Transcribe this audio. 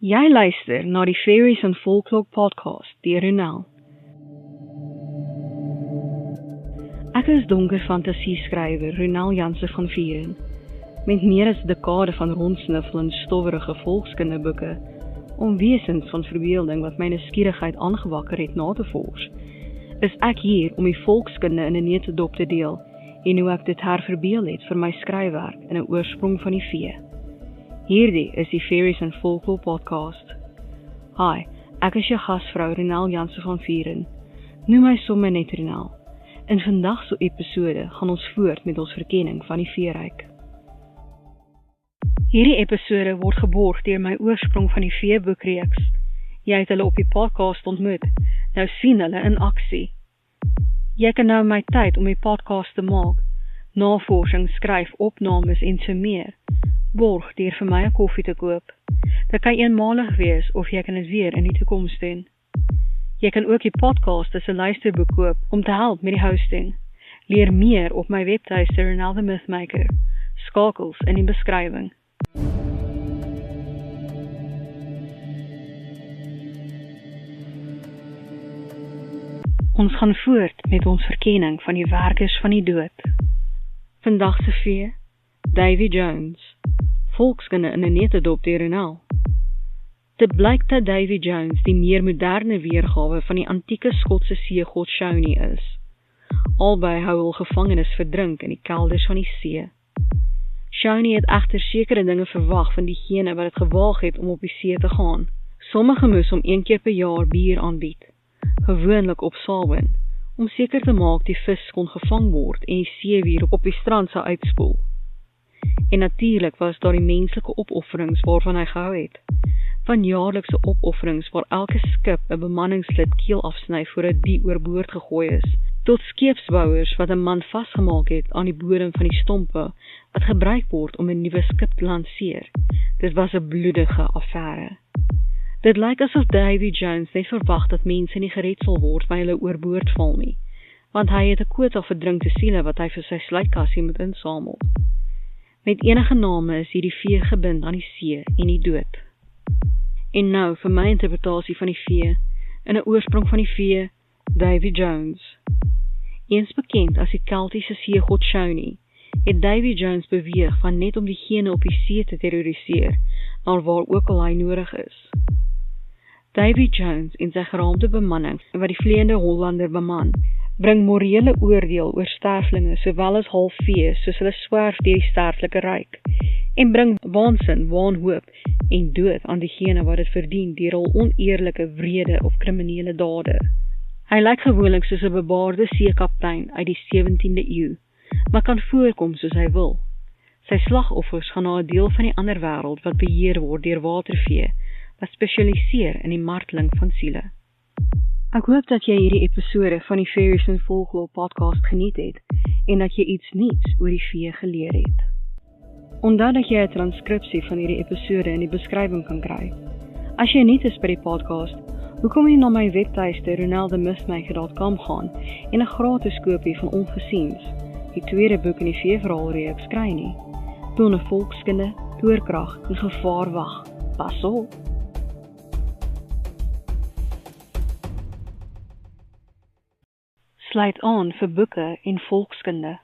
Jy luister na die Fairies and Folklore podcast deur Ronel. Ek is donker fantasieskrywer Ronel Janse van Vieren, met meer as 'n dekade van rondsniffel in stowwerige volkskinderboeke, om wesens van verbeelding wat my nuuskierigheid aangewakker het na te vors, is ek hier om die volkskunde in 'n neutedop te deel, en hoe ek dit herverbeel het vir my skryfwerk in 'n oorsprong van die vee. Hierdie is die Fairies and Folklore podcast. Hi, ek is jou gasvrou Ronel Janse van Vieren. Noem my sommer net Ronel. In vandag se episode gaan ons voort met ons verkenning van die veeryk. Hierdie episode word geborg deur my oorsprong van die veeboekreeks. Jy het hulle op die podcast ontmoet, nou sien hulle in aksie. Jy kan nou my tyd om die podcast te maak, navorsing, skryf, opnames en so meer, borg deur vir my 'n koffie te koop. Dit kan eenmalig wees of jy kan dit weer in die toekoms doen. Jy kan ook die podcast as 'n luisterboek koop om te help met die hosting. Leer meer op my webtuiste Ronel the Mythmaker. Skakels in die beskrywing. Ons gaan voort met ons verkenning van die werkers van die dood. Vandag se vee, Davy Jones, volkskunde in 'n neutedop deur Ronel. Dit blyk dat Davy Jones die meer moderne weergawe van die antieke Skotse seegod Shawnee is. Albei hou hul gevangenes verdrink in die kelders van die see. Shawnee het egter sekere dinge verwag van diegene wat dit gewaag het om op die see te gaan. Sommige moes hom 1 keer per jaar bier aanbied, gewoonlik op Samhain, om seker te maak die vis kon gevang word en die seewier op die strand sou uitspoel. En natuurlik was daar die menslike opofferings waarvan hy gehou het. Van jaarlikse opofferings waar elke skip 'n bemanningslid keel afsny voordat die oorboord gegooi is, tot skeepsbouers wat 'n man vasgemaak het aan die bodem van die stompe wat gebruik word om 'n nuwe skip te lanseer. Dit was 'n bloedige affære. Dit lyk asof Davy Jones net verwag dat mense nie gered sal word by hulle oorboord val nie, want hy het 'n kwota verdrinkte siele wat hy vir sy sluitkassie moet insamel. Met enige name is hierdie vee gebind aan die see en die dood. En nou vir my interpretasie van die vee, in 'n oorsprong van die vee, Davy Jones. Eens bekend as die Keltiese seegod Shawnee, het Davy Jones beweeg van net om diegene op die see te terroriseer, naar waar ook al hy nodig is. Davy Jones en sy geraamde bemanning, wat die vleiende Hollander beman, bring morele oordeel oor sterflinge sowel as halfvee soos hulle swerf deur die sterflike ryk, en bring waansin, waanhoop en dood aan diegene wat dit verdien deur hul oneerlike, wrede of kriminele dade. Hy lyk gewoonlik soos 'n bebaarde seekaptein uit die 17de eeu, maar kan voorkom soos hy wil. Sy slagoffers gaan na 'n deel van die ander wêreld wat beheer word deur watervee, wat spesialiseer in die marteling van siele. Ek hoop dat jy hierdie episode van die Fairies and Folklore podcast geniet het, en dat jy iets nuuts oor die vee geleer het. Onthou dat jy 'n transkripsie van hierdie episode in die beskrywing kan kry. As jy nuut is by die podcast, hoekom nie na my webtuiste ronelthemythmaker.com gaan en 'n gratis kopie van Ongesiens, die tweede boek in die veeverhaalreeks kry nie. Toe 'n volkskunde, toorkrag en gevaar wag. Pas op! Sluit aan vir boeke en volkskunde.